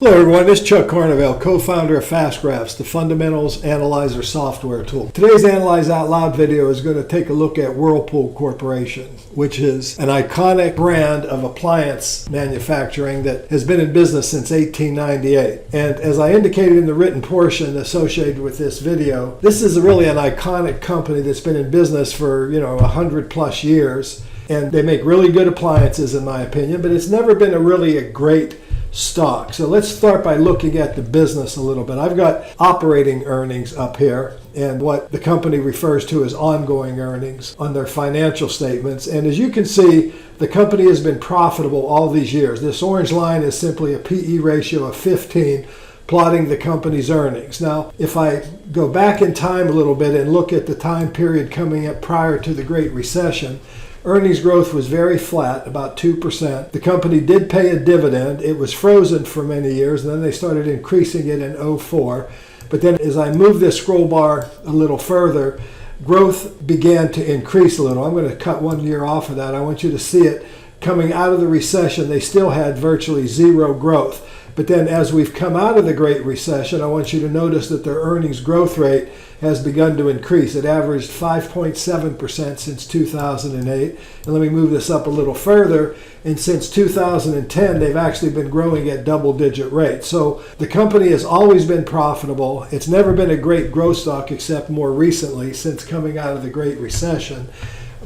Hello everyone, this is Chuck Carnevale, co-founder of FastGraphs, the Fundamentals Analyzer software tool. Today's Analyze Out Loud video is going to take a look at Whirlpool Corporation, which is an iconic brand of appliance manufacturing that has been in business since 1898. And as I indicated in the written portion associated with this video, this is really an iconic company that's been in business for 100 plus years. And they make really good appliances in my opinion, but it's never been a great stock. So let's start by looking at the business a little bit. I've got operating earnings up here and what the company refers to as ongoing earnings on their financial statements. And as you can see, the company has been profitable all these years. This orange line is simply a PE ratio of 15, plotting the company's earnings. Now, if I go back in time a little bit and look at the time period coming up prior to the Great Recession, earnings growth was very flat, about 2%. The company did pay a dividend. It was frozen for many years, and then they started increasing it in 2004. But then as I move this scroll bar a little further, growth began to increase a little. I'm going to cut 1 year off of that. I want you to see it coming out of the recession. They still had virtually zero growth. But then as we've come out of the Great Recession, I want you to notice that their earnings growth rate has begun to increase. It averaged 5.7% since 2008. And let me move this up a little further. And since 2010, they've actually been growing at double-digit rates. So the company has always been profitable. It's never been a great growth stock except more recently since coming out of the Great Recession.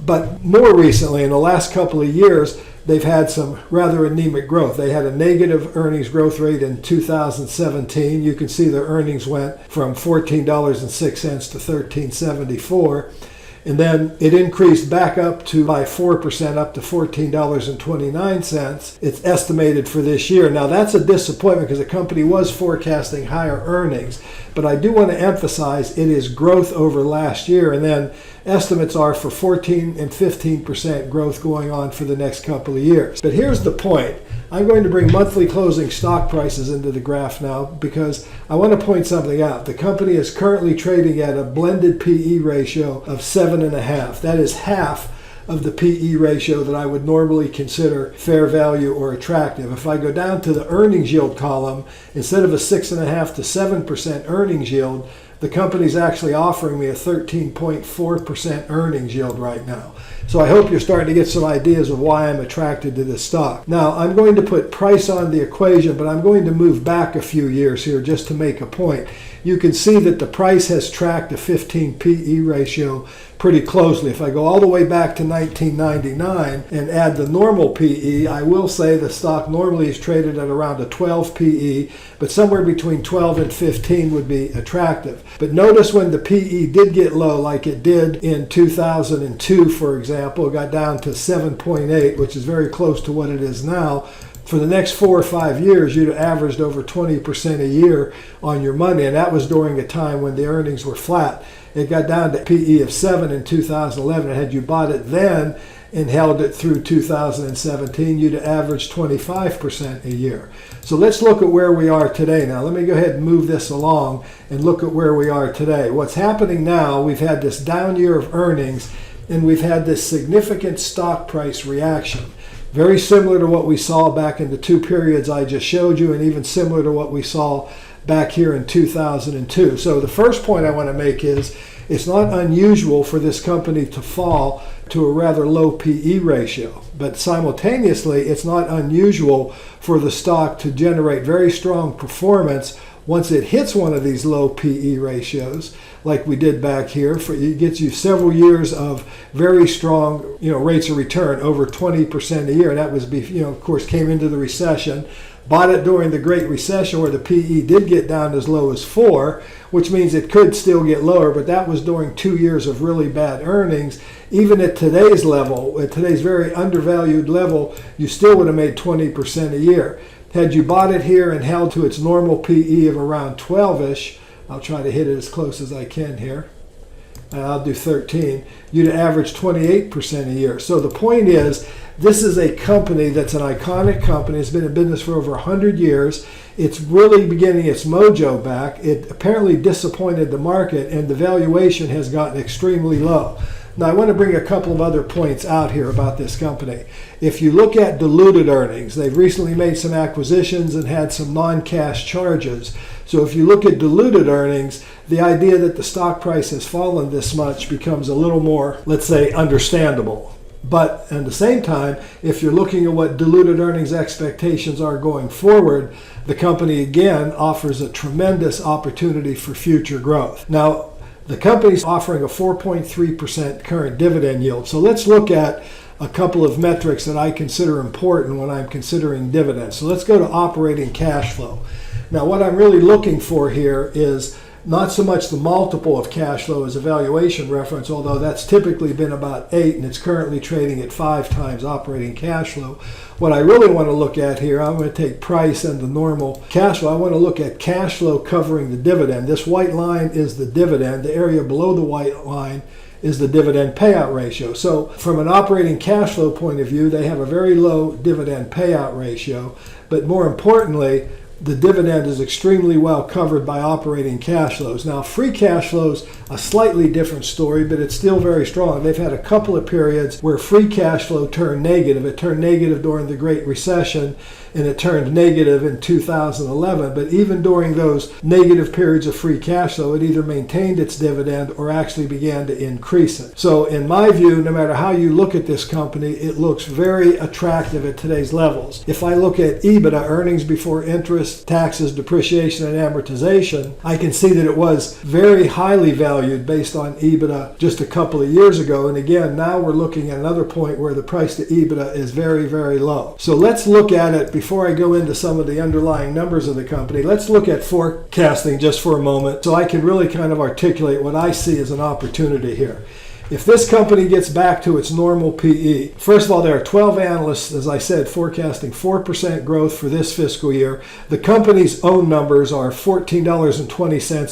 But more recently, in the last couple of years, they've had some rather anemic growth. They had a negative earnings growth rate in 2017. You can see their earnings went from $14.06 to $13.74. And then it increased back up by 4% up to $14.29. It's estimated for this year. Now that's a disappointment because the company was forecasting higher earnings. But I do want to emphasize it is growth over last year. And then estimates are for 14 and 15% growth going on for the next couple of years. But here's the point. I'm going to bring monthly closing stock prices into the graph now because I want to point something out. The company is currently trading at a blended PE ratio of 7.5. That is half of the PE ratio that I would normally consider fair value or attractive. If I go down to the earnings yield column, instead of a 6.5 to 7% earnings yield, the company's actually offering me a 13.4% earnings yield right now. So I hope you're starting to get some ideas of why I'm attracted to this stock. Now, I'm going to put price on the equation, but I'm going to move back a few years here just to make a point. You can see that the price has tracked a 15 PE ratio pretty closely. If I go all the way back to 1999 and add the normal PE, I will say the stock normally is traded at around a 12 PE, but somewhere between 12 and 15 would be attractive. But notice when the PE did get low, like it did in 2002, for example, it got down to 7.8, which is very close to what it is now. For the next 4 or 5 years, you'd have averaged over 20% a year on your money, and that was during a time when the earnings were flat. It got down to PE of 7 in 2011, and had you bought it then and held it through 2017, you'd have averaged 25% a year. So let's look at where we are today now. Let me go ahead and move this along and look at where we are today. What's happening now, we've had this down year of earnings, and we've had this significant stock price reaction. Very similar to what we saw back in the two periods I just showed you, and even similar to what we saw back here in 2002. So the first point I want to make is it's not unusual for this company to fall to a rather low PE ratio, but simultaneously it's not unusual for the stock to generate very strong performance once it hits one of these low PE ratios, like we did back here. It gets you several years of very strong, rates of return, over 20% a year. And that was, of course, came into the recession. Bought it during the Great Recession where the PE did get down as low as 4, which means it could still get lower, but that was during 2 years of really bad earnings. Even at today's level, at today's very undervalued level, you still would have made 20% a year. Had you bought it here and held to its normal PE of around 12-ish, I'll try to hit it as close as I can here. I'll do 13. You'd average 28% a year. So the point is, this is a company that's an iconic company. It's been in business for over 100 years. It's really beginning its mojo back. It apparently disappointed the market, and the valuation has gotten extremely low. Now, I want to bring a couple of other points out here about this company. If you look at diluted earnings, they've recently made some acquisitions and had some non-cash charges. So if you look at diluted earnings, the idea that the stock price has fallen this much becomes a little more, let's say, understandable. But at the same time, if you're looking at what diluted earnings expectations are going forward, the company again offers a tremendous opportunity for future growth. Now, the company's offering a 4.3% current dividend yield. So let's look at a couple of metrics that I consider important when I'm considering dividends. So let's go to operating cash flow. Now, what I'm really looking for here is not so much the multiple of cash flow as a valuation reference, although that's typically been about 8 and it's currently trading at 5 times operating cash flow. What I really want to look at here, I'm going to take price and the normal cash flow. I want to look at cash flow covering the dividend. This white line is the dividend. The area below the white line is the dividend payout ratio. So from an operating cash flow point of view, they have a very low dividend payout ratio, but more importantly, the dividend is extremely well covered by operating cash flows. Now, free cash flows, a slightly different story, but it's still very strong. They've had a couple of periods where free cash flow turned negative. It turned negative during the Great Recession, and it turned negative in 2011. But even during those negative periods of free cash flow, it either maintained its dividend or actually began to increase it. So in my view, no matter how you look at this company, it looks very attractive at today's levels. If I look at EBITDA, earnings before interest, taxes, depreciation, and amortization, I can see that it was very highly valued based on EBITDA just a couple of years ago. And again, now we're looking at another point where the price to EBITDA is very, very low. So let's look at it before I go into some of the underlying numbers of the company. Let's look at forecasting just for a moment so I can really kind of articulate what I see as an opportunity here. If this company gets back to its normal PE, first of all, there are 12 analysts, as I said, forecasting 4% growth for this fiscal year. The company's own numbers are $14.20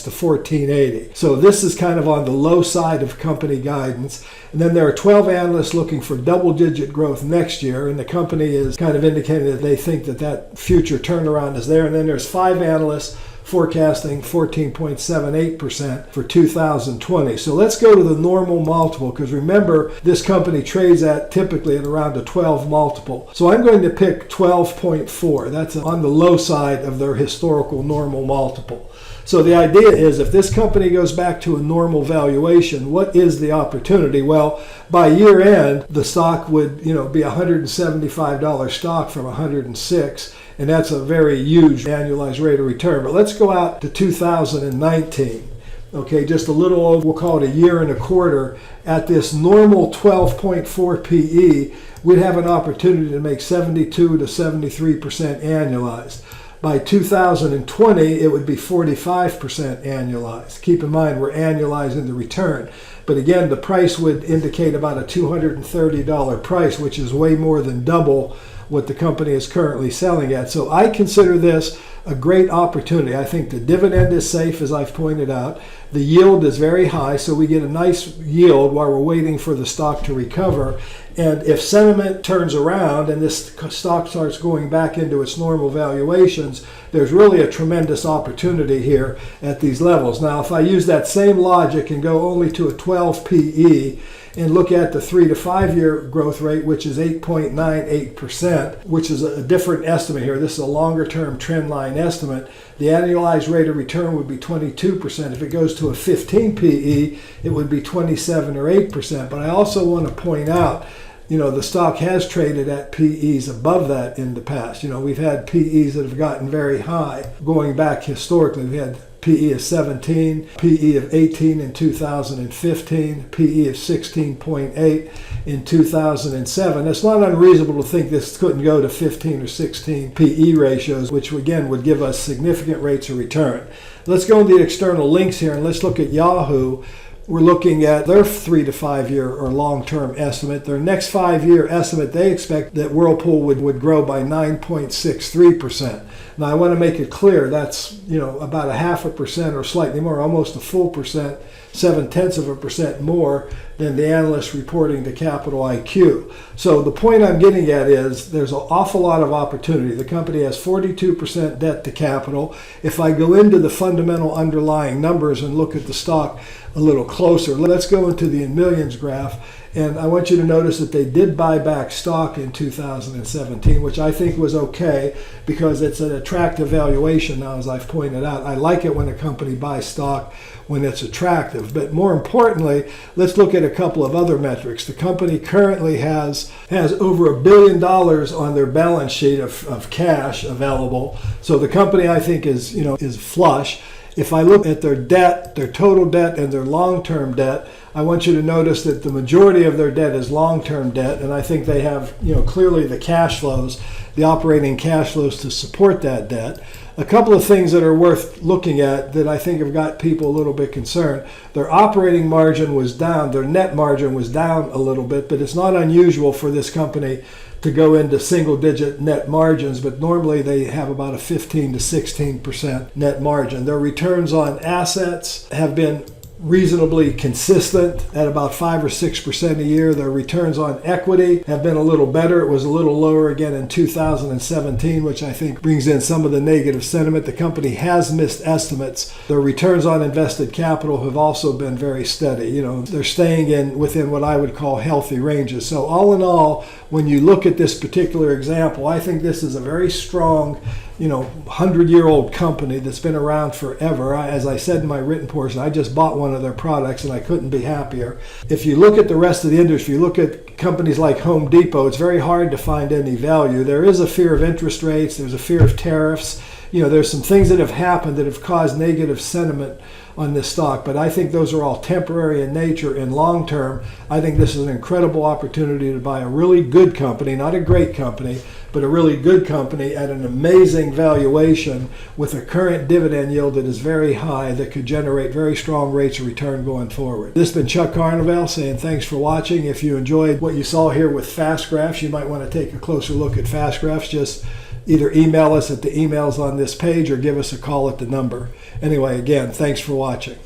to $14.80. So this is kind of on the low side of company guidance. And then there are 12 analysts looking for double-digit growth next year, and the company is kind of indicating that they think that that future turnaround is there. And then there's 5 analysts forecasting 14.78% for 2020. So let's go to the normal multiple, because remember, this company trades at typically at around a 12 multiple. So I'm going to pick 12.4. That's on the low side of their historical normal multiple. So the idea is, if this company goes back to a normal valuation, what is the opportunity? Well, by year end, the stock would, be $175 stock from $106, and that's a very huge annualized rate of return. But let's go out to 2019. Okay, just a little over, we'll call it a year and a quarter. At this normal 12.4 PE, we'd have an opportunity to make 72 to 73% annualized. By 2020, it would be 45% annualized. Keep in mind, we're annualizing the return. But again, the price would indicate about a $230 price, which is way more than double what the company is currently selling at. So I consider this a great opportunity. I think the dividend is safe, as I've pointed out. The yield is very high, so we get a nice yield while we're waiting for the stock to recover. And if sentiment turns around and this stock starts going back into its normal valuations, there's really a tremendous opportunity here at these levels. Now, if I use that same logic and go only to a 12 PE and look at the 3 to 5 year growth rate, which is 8.98%, which is a different estimate here. This is a longer term trend line estimate. The annualized rate of return would be 22%. If it goes to a 15 PE, it would be 27 or 8%. But I also want to point out, the stock has traded at PEs above that in the past. We've had PEs that have gotten very high going back historically. We had PE of 17, PE of 18 in 2015, PE of 16.8 in 2007. It's not unreasonable to think this couldn't go to 15 or 16 PE ratios, which again would give us significant rates of return. Let's go into the external links here and let's look at Yahoo. We're looking at their 3 to 5 year or long-term estimate. Their next 5-year estimate, they expect that Whirlpool would grow by 9.63%. Now, I want to make it clear that's, about 0.5% or slightly more, almost a full percent, 0.7% more than the analysts reporting to Capital IQ. So the point I'm getting at is there's an awful lot of opportunity. The company has 42% debt to capital. If I go into the fundamental underlying numbers and look at the stock a little closer, let's go into the in millions graph. And I want you to notice that they did buy back stock in 2017, which I think was okay because it's an attractive valuation now, as I've pointed out. I like it when a company buys stock when it's attractive. But more importantly, let's look at a couple of other metrics. The company currently has over $1 billion on their balance sheet of cash available. So the company, I think, is flush. If I look at their debt, their total debt and their long-term debt, I want you to notice that the majority of their debt is long-term debt, and I think they have, clearly the cash flows, the operating cash flows to support that debt. A couple of things that are worth looking at that I think have got people a little bit concerned. Their operating margin was down, their net margin was down a little bit, but it's not unusual for this company to go into single-digit net margins, but normally they have about a 15 to 16% net margin. Their returns on assets have been reasonably consistent at about 5 or 6% a year. Their returns on equity have been a little better. It was a little lower again in 2017, which I think brings in some of the negative sentiment. The company has missed estimates. Their returns on invested capital have also been very steady. They're staying within what I would call healthy ranges. So all in all, when you look at this particular example, I think this is a very strong 100-year-old company that's been around forever. As I said in my written portion, I just bought one of their products and I couldn't be happier. If you look at the rest of the industry, you look at companies like Home Depot, it's very hard to find any value. There is a fear of interest rates, there's a fear of tariffs. There's some things that have happened that have caused negative sentiment on this stock, but I think those are all temporary in nature. In long term, I think this is an incredible opportunity to buy a really good company, not a great company, but a really good company at an amazing valuation with a current dividend yield that is very high that could generate very strong rates of return going forward. This has been Chuck Carnevale saying thanks for watching. If you enjoyed what you saw here with Fast Graphs, you might want to take a closer look at Fast Graphs. Just either email us at the emails on this page or give us a call at the number. Anyway, again, thanks for watching.